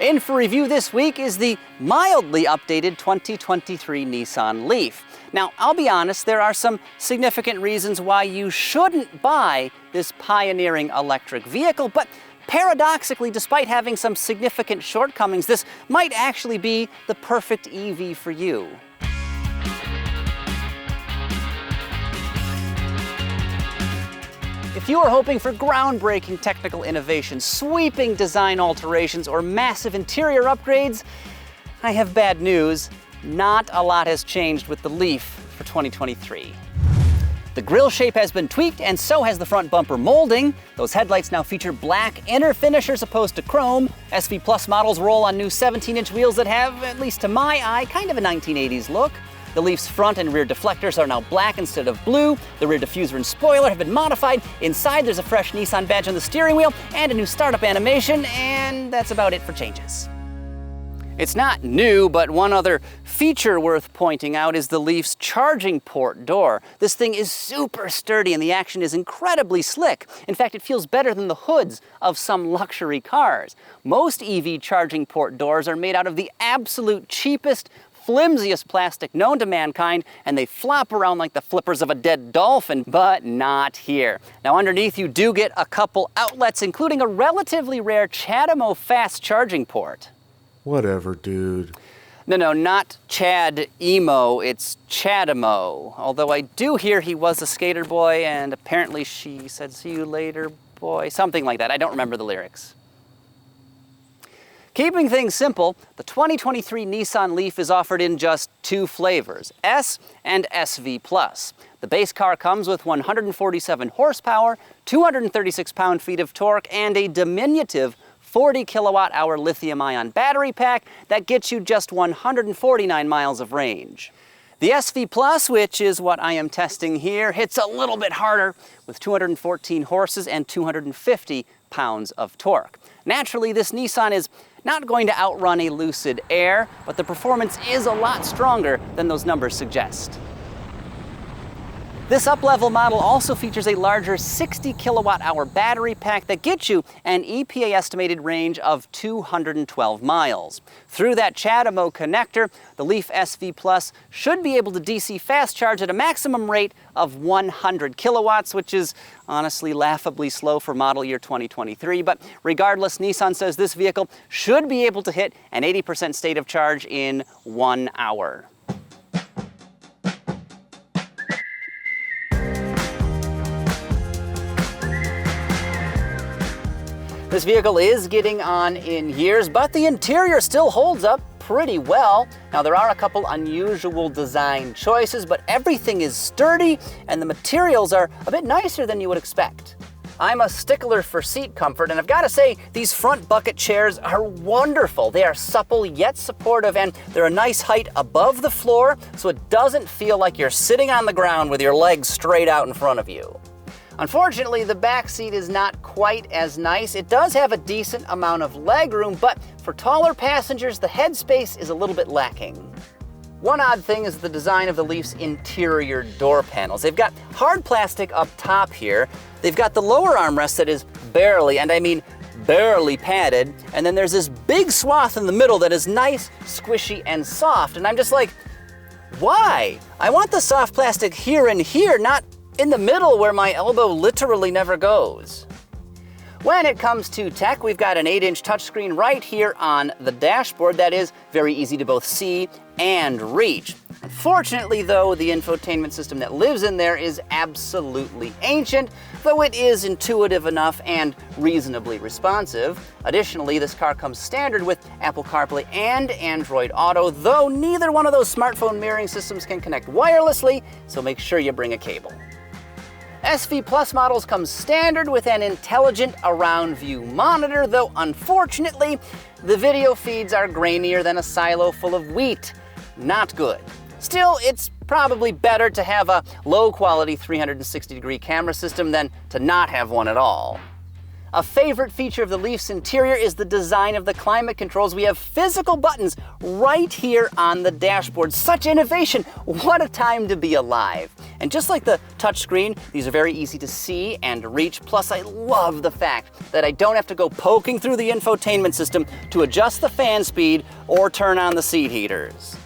In for review this week is the mildly updated 2023 Nissan Leaf. Now, I'll be honest, there are some significant reasons why you shouldn't buy this pioneering electric vehicle, but paradoxically, despite having some significant shortcomings, this might actually be the perfect EV for you. If you are hoping for groundbreaking technical innovation, sweeping design alterations, or massive interior upgrades, I have bad news. Not a lot has changed with the Leaf for 2023. The grille shape has been tweaked, and so has the front bumper molding. Those headlights now feature black inner finish as opposed to chrome. SV Plus models roll on new 17-inch wheels that have, at least to my eye, kind of a 1980s look. The Leaf's front and rear deflectors are now black instead of blue. The rear diffuser and spoiler have been modified. Inside, there's a fresh Nissan badge on the steering wheel and a new startup animation, and that's about it for changes. It's not new, but one other feature worth pointing out is the Leaf's charging port door. This thing is super sturdy and the action is incredibly slick. In fact, it feels better than the hoods of some luxury cars. Most EV charging port doors are made out of the absolute cheapest, flimsiest plastic known to mankind, and they flop around like the flippers of a dead dolphin, but not here. Now underneath you do get a couple outlets, including a relatively rare CHAdeMO fast charging port. Whatever, dude. No, not Chad Emo, it's CHAdeMO. Although I do hear he was a skater boy, and apparently she said, "See you later, boy," something like that. I don't remember the lyrics. Keeping things simple, the 2023 Nissan Leaf is offered in just two flavors, S and SV Plus. The base car comes with 147 horsepower, 236 pound-feet of torque, and a diminutive 40 kilowatt-hour lithium-ion battery pack that gets you just 149 miles of range. The SV Plus, which is what I am testing here, hits a little bit harder with 214 horses and 250 pounds of torque. Naturally, this Nissan is not going to outrun a Lucid Air, but the performance is a lot stronger than those numbers suggest. This up-level model also features a larger 60 kilowatt-hour battery pack that gets you an EPA estimated range of 212 miles. Through that CHAdeMO connector, the Leaf SV Plus should be able to DC fast charge at a maximum rate of 100 kilowatts, which is honestly laughably slow for model year 2023. But regardless, Nissan says this vehicle should be able to hit an 80% state of charge in 1 hour. This vehicle is getting on in years, but the interior still holds up pretty well. Now, there are a couple unusual design choices, but everything is sturdy and the materials are a bit nicer than you would expect. I'm a stickler for seat comfort, and I've got to say, these front bucket chairs are wonderful. They are supple yet supportive, and they're a nice height above the floor, so it doesn't feel like you're sitting on the ground with your legs straight out in front of you. Unfortunately, the back seat is not quite as nice. It does have a decent amount of legroom, but for taller passengers, the headspace is a little bit lacking. One odd thing is the design of the Leaf's interior door panels. They've got hard plastic up top here. They've got the lower armrest that is barely, and I mean barely padded, and then there's this big swath in the middle that is nice, squishy, and soft, and I'm just like, why? I want the soft plastic here and here, not in the middle where my elbow literally never goes. When it comes to tech, we've got an 8-inch touchscreen right here on the dashboard that is very easy to both see and reach. Unfortunately, though, the infotainment system that lives in there is absolutely ancient, though it is intuitive enough and reasonably responsive. Additionally, this car comes standard with Apple CarPlay and Android Auto, though neither one of those smartphone mirroring systems can connect wirelessly, so make sure you bring a cable. SV Plus models come standard with an intelligent around view monitor, though unfortunately, the video feeds are grainier than a silo full of wheat. Not good. Still, it's probably better to have a low quality 360-degree camera system than to not have one at all. A favorite feature of the Leaf's interior is the design of the climate controls. We have physical buttons right here on the dashboard. Such innovation! What a time to be alive. And just like the touchscreen, these are very easy to see and reach. Plus, I love the fact that I don't have to go poking through the infotainment system to adjust the fan speed or turn on the seat heaters.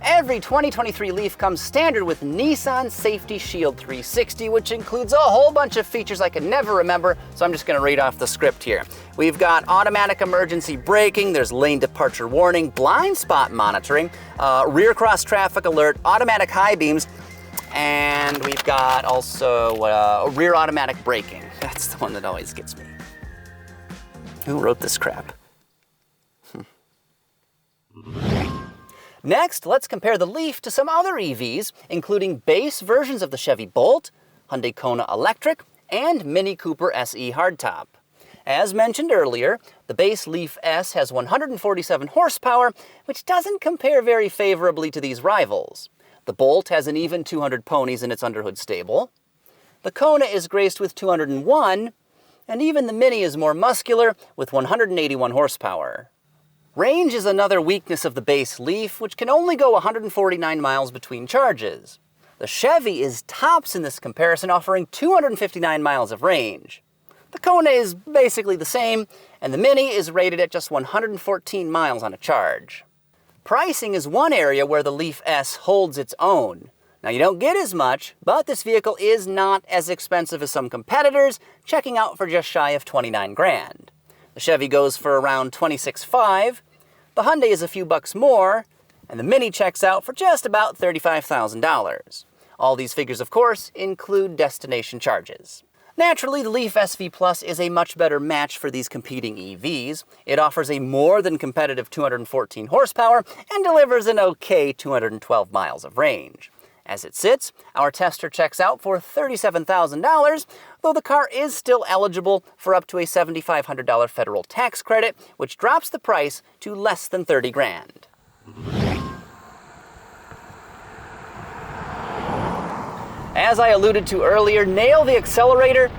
Every 2023 Leaf comes standard with Nissan Safety Shield 360, which includes a whole bunch of features I can never remember, so I'm just going to read off the script here. We've got automatic emergency braking, there's lane departure warning, blind spot monitoring, rear cross traffic alert, automatic high beams, and we've got also rear automatic braking. That's the one that always gets me. Who wrote this crap? Next, let's compare the Leaf to some other EVs, including base versions of the Chevy Bolt, Hyundai Kona Electric, and Mini Cooper SE Hardtop. As mentioned earlier, the base Leaf S has 147 horsepower, which doesn't compare very favorably to these rivals. The Bolt has an even 200 ponies in its underhood stable. The Kona is graced with 201, and even the Mini is more muscular with 181 horsepower. Range is another weakness of the base Leaf, which can only go 149 miles between charges. The Chevy is tops in this comparison, offering 259 miles of range. The Kona is basically the same, and the Mini is rated at just 114 miles on a charge. Pricing is one area where the Leaf S holds its own. Now, you don't get as much, but this vehicle is not as expensive as some competitors, checking out for just shy of 29 grand. The Chevy goes for around $26,500, the Hyundai is a few bucks more, and the Mini checks out for just about $35,000. All these figures, of course, include destination charges. Naturally, the Leaf SV Plus is a much better match for these competing EVs. It offers a more than competitive 214 horsepower and delivers an okay 212 miles of range. As it sits, our tester checks out for $37,000, though the car is still eligible for up to a $7,500 federal tax credit, which drops the price to less than 30 grand. As I alluded to earlier, nail the accelerator,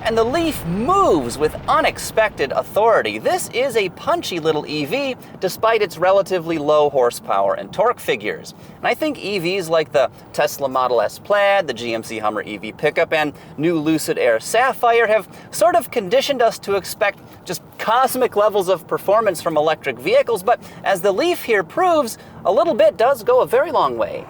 and the Leaf moves with unexpected authority. This is a punchy little EV, despite its relatively low horsepower and torque figures. And I think EVs like the Tesla Model S Plaid, the GMC Hummer EV pickup, and new Lucid Air Sapphire have sort of conditioned us to expect just cosmic levels of performance from electric vehicles, but as the Leaf here proves, a little bit does go a very long way.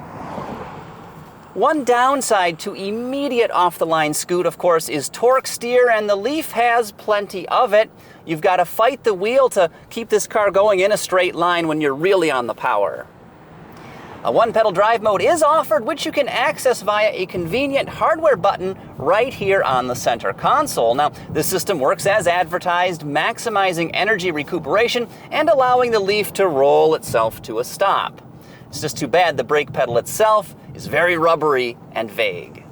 One downside to immediate off-the-line scoot, of course, is torque steer, and the Leaf has plenty of it. You've got to fight the wheel to keep this car going in a straight line when you're really on the power. A one-pedal drive mode is offered, which you can access via a convenient hardware button right here on the center console. Now, this system works as advertised, maximizing energy recuperation and allowing the Leaf to roll itself to a stop. It's just too bad the brake pedal itself is very rubbery and vague.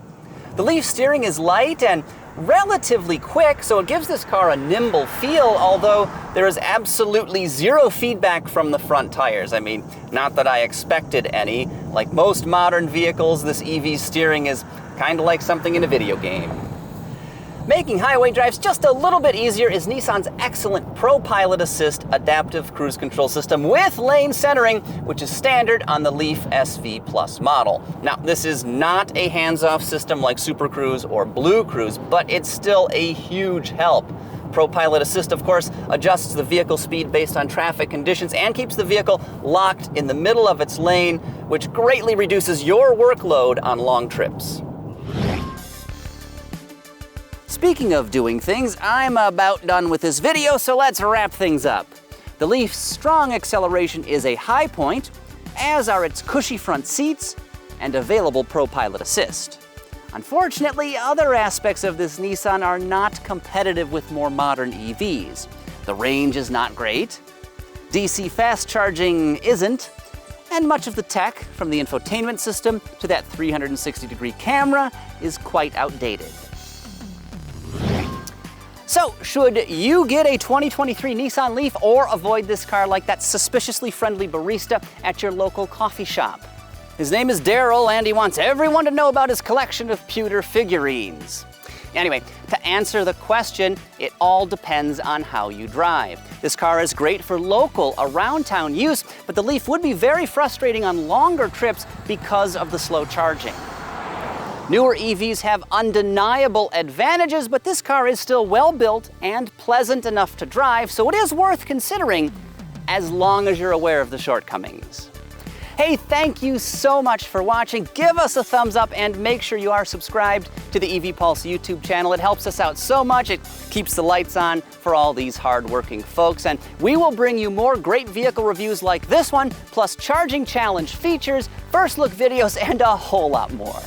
The Leaf steering is light and relatively quick, so it gives this car a nimble feel, although there is absolutely zero feedback from the front tires. I mean, not that I expected any. Like most modern vehicles, this EV steering is kind of like something in a video game. Making highway drives just a little bit easier is Nissan's excellent ProPilot Assist adaptive cruise control system with lane centering, which is standard on the Leaf SV Plus model. Now, this is not a hands-off system like Super Cruise or Blue Cruise, but it's still a huge help. ProPilot Assist, of course, adjusts the vehicle speed based on traffic conditions and keeps the vehicle locked in the middle of its lane, which greatly reduces your workload on long trips. Speaking of doing things, I'm about done with this video, so let's wrap things up. The Leaf's strong acceleration is a high point, as are its cushy front seats and available ProPilot Assist. Unfortunately, other aspects of this Nissan are not competitive with more modern EVs. The range is not great, DC fast charging isn't, and much of the tech, from the infotainment system to that 360-degree camera, is quite outdated. So, should you get a 2023 Nissan Leaf or avoid this car like that suspiciously friendly barista at your local coffee shop? His name is Daryl, and he wants everyone to know about his collection of pewter figurines. Anyway, to answer the question, it all depends on how you drive. This car is great for local, around-town use, but the Leaf would be very frustrating on longer trips because of the slow charging. Newer EVs have undeniable advantages, but this car is still well-built and pleasant enough to drive, so it is worth considering as long as you're aware of the shortcomings. Hey, thank you so much for watching. Give us a thumbs up and make sure you are subscribed to the EV Pulse YouTube channel. It helps us out so much. It keeps the lights on for all these hard-working folks. And we will bring you more great vehicle reviews like this one, plus charging challenge features, first look videos, and a whole lot more.